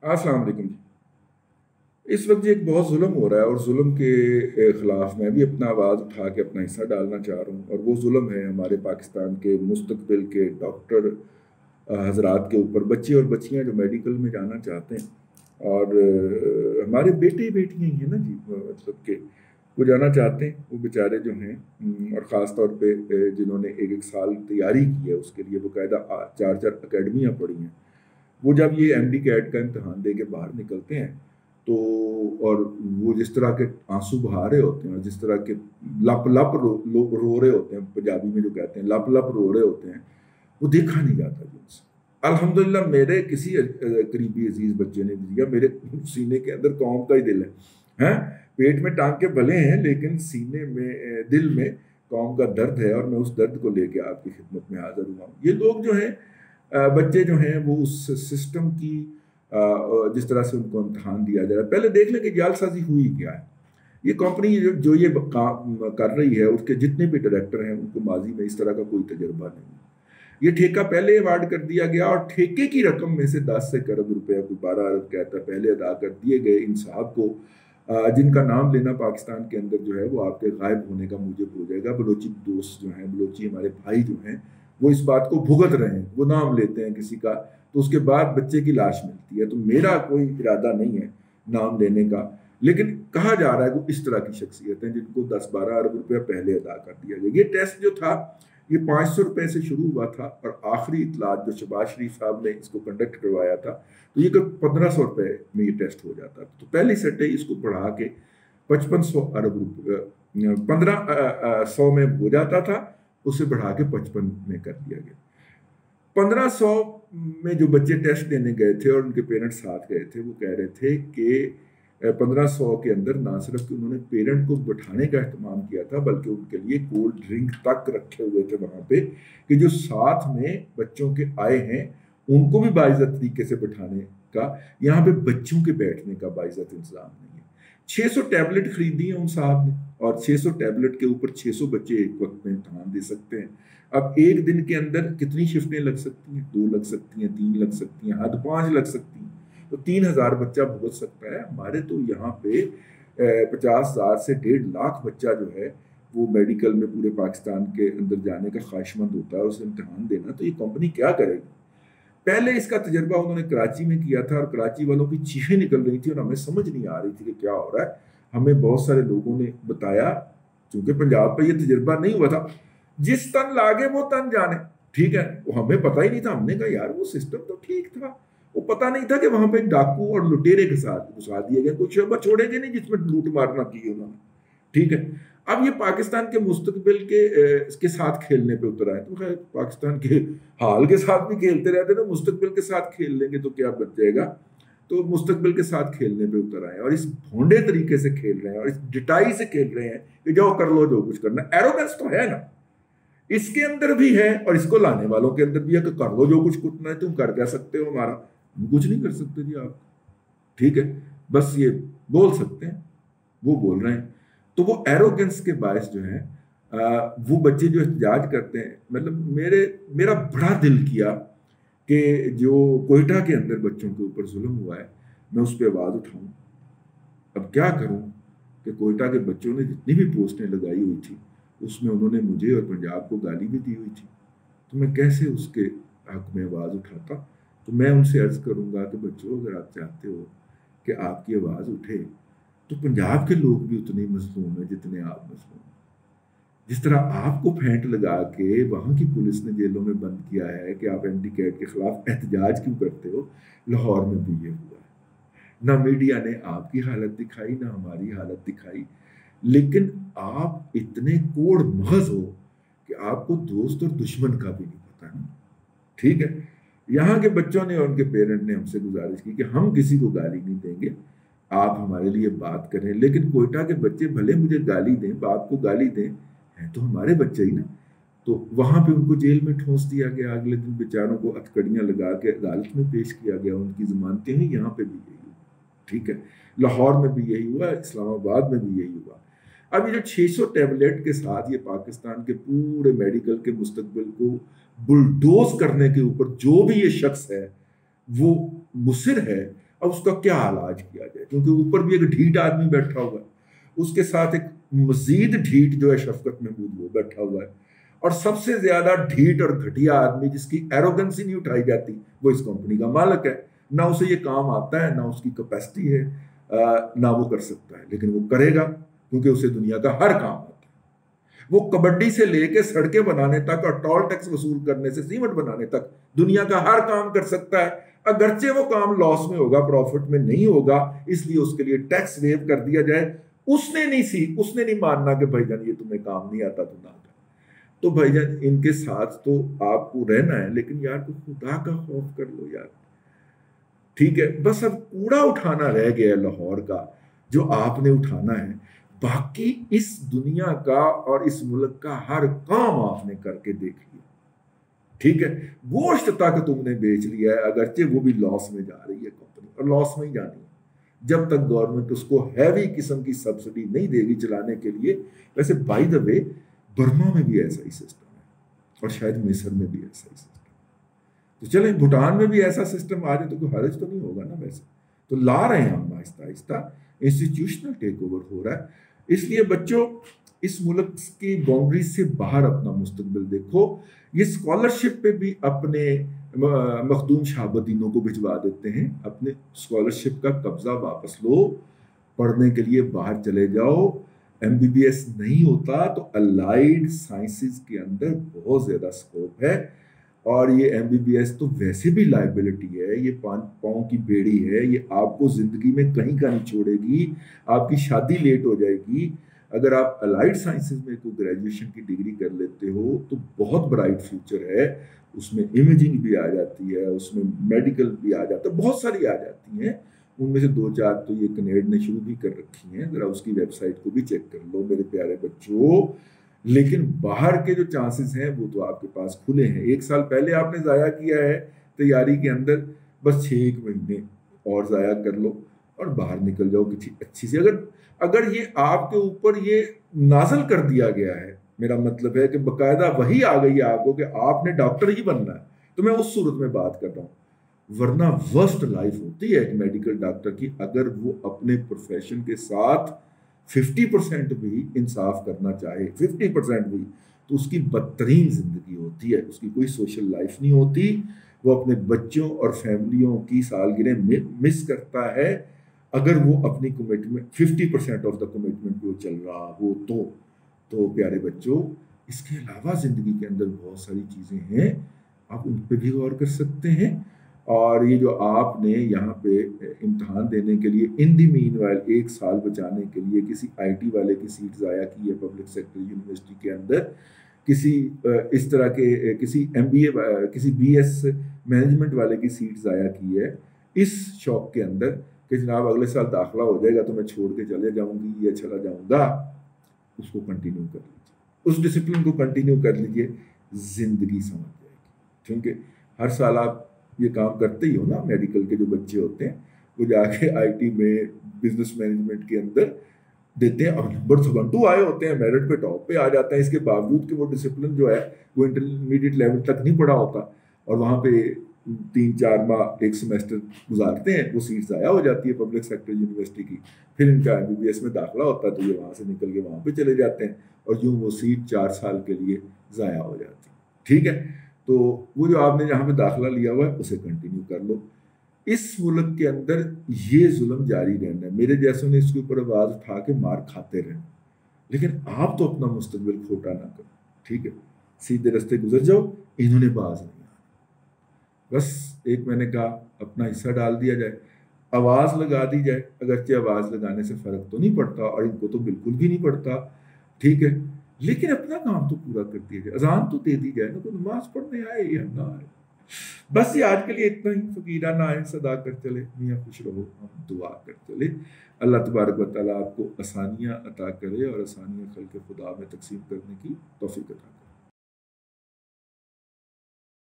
अस्सलाम वालेकुम जी। इस वक्त एक बहुत जुल्म हो रहा है और जुल्म के ख़िलाफ़ मैं भी अपना आवाज़ उठा के अपना हिस्सा डालना चाह रहा हूँ, और वो जुल्म है हमारे पाकिस्तान के मुस्तकबिल के डॉक्टर हजरात के ऊपर। बच्चे और बच्चियाँ जो मेडिकल में जाना चाहते हैं, और हमारे बेटे बेटियाँ ही हैं ना जी, मतलब के वो जाना चाहते हैं, वो बेचारे जो हैं, और ख़ास तौर पे जिन्होंने एक एक साल तैयारी की है, उसके लिए बाकायदा चार चार अकेडमियाँ पढ़ी हैं, वो जब ये एमडी कैट का इम्तहान दे के बाहर निकलते हैं तो, और वो जिस तरह के आंसू बहा रहे होते हैं और जिस तरह के लप लप रो रहे होते हैं, पंजाबी में जो कहते हैं लप लप रो रहे होते हैं, वो देखा नहीं जाता जी उनसे। अल्हम्दुलिल्लाह मेरे किसी करीबी अजीज बच्चे ने दिया, मेरे सीने के अंदर कौम का ही दिल है, हैं पेट में टांके भले हैं लेकिन सीने में दिल में कौम का दर्द है, और मैं उस दर्द को लेके आपकी खिदमत में हाजिर हुआ हूँ। ये लोग जो हैं, बच्चे जो हैं, वो उस सिस्टम की जिस तरह से उनको इम्तहान दिया जा रहा है, पहले देख लें कि जालसाजी हुई क्या है। ये कंपनी जो ये काम कर रही है, उसके जितने भी डायरेक्टर हैं उनको माजी में इस तरह का कोई तजर्बा नहीं। ये ठेका पहले अवार्ड कर दिया गया, और ठेके की रकम में से 10 से करोड़ रुपए, कोई 12 अरब कहता है, पहले अदा कर दिए गए इन साहब को, जिनका नाम लेना पाकिस्तान के अंदर जो है वो आपके गायब होने का मूजब हो जाएगा। बलोची दोस्त जो हैं, बलोची हमारे भाई जो हैं, वो इस बात को भुगत रहे हैं। वो नाम लेते हैं किसी का तो उसके बाद बच्चे की लाश मिलती है। तो मेरा कोई इरादा नहीं है नाम लेने का, लेकिन कहा जा रहा है वो इस तरह की शख्सियत हैं जिनको 10-12 अरब रुपया पहले अदा कर दिया गया। ये टेस्ट जो था ये 500 रुपये से शुरू हुआ था, और आखिरी इतलात जो शहबाज शरीफ साहब ने इसको कंडक्ट करवाया था तो ये 1500 रुपये में ये टेस्ट हो जाता था। तो पहली सट्टे इसको बढ़ा के 5500 अरब रुपये 1500 में हो जाता था, उसे बढ़ा के 55 में कर दिया गया। 1500 में जो बच्चे टेस्ट देने गए थे और उनके पेरेंट्स साथ गए थे, वो कह रहे थे कि 1500 के अंदर ना सिर्फ कि उन्होंने पेरेंट को बैठाने का इस्तेमाल किया था, बल्कि उनके लिए कोल्ड ड्रिंक तक रखे हुए थे वहाँ पे, कि जो साथ में बच्चों के आए हैं उनको भी बाइज्जत तरीके से बैठाने का, यहाँ पे बच्चों के बैठने का बाइज्जत इंतजाम नहीं है। 600 टैबलेट खरीदी है उन साहब ने, और 600 टैबलेट के ऊपर 600 बच्चे एक वक्त में इम्तहान दे सकते हैं। अब एक दिन के अंदर कितनी शिफ्टें लग सकती हैं? 2 लग सकती हैं, 3 लग सकती हैं, हद 5 लग सकती हैं, तो 3000 बच्चा भुगत सकता है। हमारे तो यहाँ पे 50,000 से 1.5 लाख बच्चा जो है वो मेडिकल में पूरे पाकिस्तान के अंदर जाने का ख्वाहिशमंद होता है, उसे इम्तहान देना, तो ये कंपनी क्या करेगी? पहले इसका तजर्बा उन्होंने कराची में किया था, और कराची वालों की चीखें निकल रही थी और हमें समझ नहीं आ रही थी कि क्या हो रहा है। हमें बहुत सारे लोगों ने बताया, क्योंकि पंजाब पे ये तजर्बा नहीं हुआ था, जिस तन लागे वो तन जाने, ठीक है, वो हमें पता ही नहीं था। हमने कहा यार वो सिस्टम तो ठीक था, वो पता नहीं था कि वहां पे डाकू और लुटेरे के साथ घुसा दिए गए, कुछ शोबा छोड़ेंगे नहीं जिसमें लूट मारना की उन्होंने, ठीक है। अब ये पाकिस्तान के मुस्तकबिल के साथ खेलने पे उतर आए, तो खैर पाकिस्तान के हाल के साथ भी खेलते रहते, तो मुस्तकबिल के साथ खेल लेंगे तो क्या बच जाएगा। तो मुस्तकबिल के साथ खेलने पे उतर आए, और इस भोंडे तरीके से खेल रहे हैं, और इस डिटाई से खेल रहे हैं कि जाओ कर लो जो कुछ करना। एरोगेंस तो है ना, इसके अंदर भी है और इसको लाने वालों के अंदर भी है कि कर लो जो कुछ करना है, तुम कर क्या सकते हो हमारा? कुछ नहीं कर सकते जी आप, ठीक है, बस ये बोल सकते हैं, वो बोल रहे हैं। तो वो एरोगेंस के बायस जो है वो बच्चे जो एहतजाज करते हैं, मतलब मेरा बड़ा दिल किया कि जो कोयटा के अंदर बच्चों के ऊपर जुल्म हुआ है, मैं उस पर आवाज़ उठाऊं। अब क्या करूं कि कोयटा के बच्चों ने जितनी भी पोस्टें लगाई हुई थी उसमें उन्होंने मुझे और पंजाब को गाली भी दी हुई थी, तो मैं कैसे उसके हक में आवाज़ उठाता। तो मैं उनसे अर्ज़ करूंगा कि बच्चों, अगर आप चाहते हो कि आपकी आवाज़ उठे, तो पंजाब के लोग भी उतने मजलूम हैं जितने आप मजलूम हैं। जिस तरह आपको फेंट लगा के वहाँ की पुलिस ने जेलों में बंद किया है कि आप एमडी कैट के खिलाफ एहतजाज क्यों करते हो, लाहौर में भी ये हुआ है। ना मीडिया ने आपकी हालत दिखाई, ना हमारी हालत दिखाई, लेकिन आप इतने कोड़ महज हो कि आपको दोस्त और दुश्मन का भी नहीं पता है, ठीक है। यहाँ के बच्चों ने और उनके पेरेंट ने हमसे गुजारिश की कि हम किसी को गाली नहीं देंगे, आप हमारे लिए बात करें। लेकिन कोयटा के बच्चे भले मुझे गाली दें, बाप को गाली दें, हैं तो हमारे बच्चे ही ना। तो वहां पे उनको जेल में ठोंस दिया गया, अगले दिन बेचारों को हथकड़ियां लगा के अदालत में पेश किया गया, उनकी जमानतें हुई। यहाँ पे भी यही हुआ, ठीक है, लाहौर में भी यही हुआ, इस्लामाबाद में भी यही हुआ। अब ये जो 600 टैबलेट के साथ ये पाकिस्तान के पूरे मेडिकल के मुस्तकबिल को बुलडोज करने के ऊपर जो भी ये शख्स है वो मुसिर है, اب اس کا کیا علاج کیا جائے، کیونکہ اوپر بھی ایک ڈھیٹ آدمی بیٹھا ہوا ہے، اس کے ساتھ ایک مزید ڈھیٹ جو ہے شفقت محمود وہ بیٹھا ہوا ہے، اور سب سے زیادہ ڈھیٹ اور گھٹیا آدمی جس کی ایروگنسی نہیں اٹھائی جاتی وہ اس کمپنی کا مالک ہے. نہ اسے یہ کام آتا ہے، نہ اس کی کیپیسٹی ہے، نہ وہ کر سکتا ہے، لیکن وہ کرے گا کیونکہ اسے دنیا کا ہر کام آتا ہے. وہ کبڈی سے لے کے سڑکیں بنانے تک اور ٹول ٹیکس وصول کرنے سے سیمنٹ بنانے تک دنیا کا ہر کام کر سکتا ہے، اگرچہ وہ کام لاس میں ہوگا، پروفٹ میں نہیں ہوگا، اس لیے اس کے لیے ٹیکس ویو کر دیا جائے. اس نے نہیں ماننا کہ بھائی جان یہ تمہیں کام نہیں آتا تو نہ کر. تو بھائی جان ان کے ساتھ تو آپ کو رہنا ہے، لیکن یار تو خدا کا خوف کر لو یار. ٹھیک ہے، بس اب کوڑا اٹھانا رہ گیا ہے لاہور کا جو آپ نے اٹھانا ہے، باقی اس دنیا کا اور اس ملک کا ہر کام آپ نے کر کے دیکھ لیا. ٹھیک ہے، گوشت تک تم نے بیچ لیا ہے، اگرچہ وہ بھی لاس میں جا رہی ہے کمپنی، اور لاس میں ہی جانی ہے جب تک گورنمنٹ اس کو ہیوی قسم کی سبسڈی نہیں دے گی چلانے کے لیے. ویسے بائی دا وے برما میں بھی ایسا ہی سسٹم ہے، اور شاید مصر میں بھی ایسا ہی سسٹم. تو چلیں بھوٹان میں بھی ایسا سسٹم آ جائے تو کوئی حرج تو نہیں ہوگا نا. ویسے تو لا رہے ہیں ہم آہستہ آہستہ، انسٹیٹیوشنل ٹیک اوور ہو رہا ہے. اس لیے بچوں اس ملک کی باؤنڈریز سے باہر اپنا مستقبل دیکھو. یہ اسکالرشپ پہ بھی اپنے مخدوم شہاب الدینوں کو بھجوا دیتے ہیں، اپنے اسکالرشپ کا قبضہ واپس لو، پڑھنے کے لیے باہر چلے جاؤ. ایم بی بی ایس نہیں ہوتا تو الائیڈ سائنسز کے اندر بہت زیادہ اسکوپ ہے. اور یہ ایم بی بی ایس تو ویسے بھی لائبلٹی ہے، یہ 5 پاؤں کی بیڑی ہے، یہ آپ کو زندگی میں کہیں کا نہیں چھوڑے گی. آپ کی شادی لیٹ ہو جائے گی. اگر آپ الائیڈ سائنسز میں کوئی گریجویشن کی ڈگری کر لیتے ہو تو بہت برائٹ فیوچر ہے. اس میں امیجنگ بھی آ جاتی ہے، اس میں میڈیکل بھی آ جاتا ہے، بہت ساری آ جاتی ہیں. ان میں سے 2-4 تو یہ کنیڈ نے شروع بھی کر رکھی ہیں، ذرا اس کی ویب سائٹ کو بھی چیک کر لو میرے پیارے بچوں. لیکن باہر کے جو چانسز ہیں وہ تو آپ کے پاس کھلے ہیں. 1 سال پہلے آپ نے ضائع کیا ہے تیاری کے اندر، بس 6 مہینے اور ضائع کر لو اور باہر نکل جاؤ کسی اچھی سے. اگر یہ آپ کے اوپر یہ نازل کر دیا گیا ہے، میرا مطلب ہے کہ باقاعدہ وہی آ گئی ہے آپ کو کہ آپ نے ڈاکٹر ہی بننا ہے، تو میں اس صورت میں بات کر رہا ہوں. ورنہ ورسٹ لائف ہوتی ہے ایک میڈیکل ڈاکٹر کی اگر وہ اپنے پروفیشن کے ساتھ 50% بھی انصاف کرنا چاہے، 50% بھی، تو اس کی بدترین زندگی ہوتی ہے. اس کی کوئی سوشل لائف نہیں ہوتی. وہ اپنے بچوں اور فیملیوں کی سالگرہ مس کرتا ہے اگر وہ اپنی کمٹمنٹ 50% آف دا کمٹمنٹ پہ وہ چل رہا ہو تو پیارے بچوں اس کے علاوہ زندگی کے اندر بہت ساری چیزیں ہیں، آپ ان پہ بھی غور کر سکتے ہیں. اور یہ جو آپ نے یہاں پہ امتحان دینے کے لیے ان دی مین وائل 1 سال بچانے کے لیے کسی آئی ٹی والے کی سیٹ ضائع کی ہے پبلک سیکٹر یونیورسٹی کے اندر، کسی اس طرح کے کسی ایم بی اے کسی بی ایس مینجمنٹ والے کی سیٹ ضائع کی ہے اس شوق کے اندر کہ جناب اگلے سال داخلہ ہو جائے گا تو میں چھوڑ کے چلے جاؤں گی یا چلا جاؤں گا. اس کو کنٹینیو کر لیجیے، اس ڈسپلن کو کنٹینیو کر لیجیے، زندگی سمجھ جائے گی. کیونکہ ہر سال آپ یہ کام کرتے ہی ہو نا. میڈیکل کے جو بچے ہوتے ہیں وہ جا کے آئی ٹی میں بزنس مینجمنٹ کے اندر دیتے ہیں اور نمبر 1-2 آئے ہوتے ہیں، میرٹ پہ ٹاپ پہ آ جاتا ہے، اس کے باوجود کہ وہ ڈسپلن جو ہے وہ انٹرمیڈیٹ لیول تک نہیں پڑھا ہوتا اور وہاں پہ 3-4 ماہ 1 سیمیسٹر گزارتے ہیں، وہ سیٹ ضائع ہو جاتی ہے پبلک سیکٹر یونیورسٹی کی. پھر ان کا ایم بی بی ایس میں داخلہ ہوتا ہے تو یہ وہاں سے نکل کے وہاں پہ چلے جاتے ہیں اور یوں وہ سیٹ 4 سال کے لیے ضائع ہو جاتی ہے. ٹھیک ہے، تو وہ جو آپ نے جہاں پہ داخلہ لیا ہوا ہے اسے کنٹینیو کر لو. اس ملک کے اندر یہ ظلم جاری رہنا ہے. میرے جیسوں نے اس کے اوپر آواز اٹھا کے مار کھاتے رہنا، لیکن آپ تو اپنا مستقبل کھوٹا نہ کرو. ٹھیک ہے، سیدھے رستے گزر جاؤ، انہوں نے باز نہیں آنا. بس ایک میں نے کہا اپنا حصہ ڈال دیا جائے، آواز لگا دی جائے. اگرچہ آواز لگانے سے فرق تو نہیں پڑتا اور ان کو تو بالکل بھی نہیں پڑتا. ٹھیک ہے، لیکن اپنا کام تو پورا کر دیا جائے، اذان تو دے دی جائے نا، کوئی نماز پڑھنے آئے یا نہ آئے. بس یہ آج کے لیے اتنا ہی. فقیرانہ آئے صدا کر چلے، میاں خوش رہو، ہم دعا کر چلے. اللہ تبارک و تعالیٰ آپ کو آسانیاں عطا کرے اور آسانیاں خلق خدا میں تقسیم کرنے کی توفیق عطا کرے.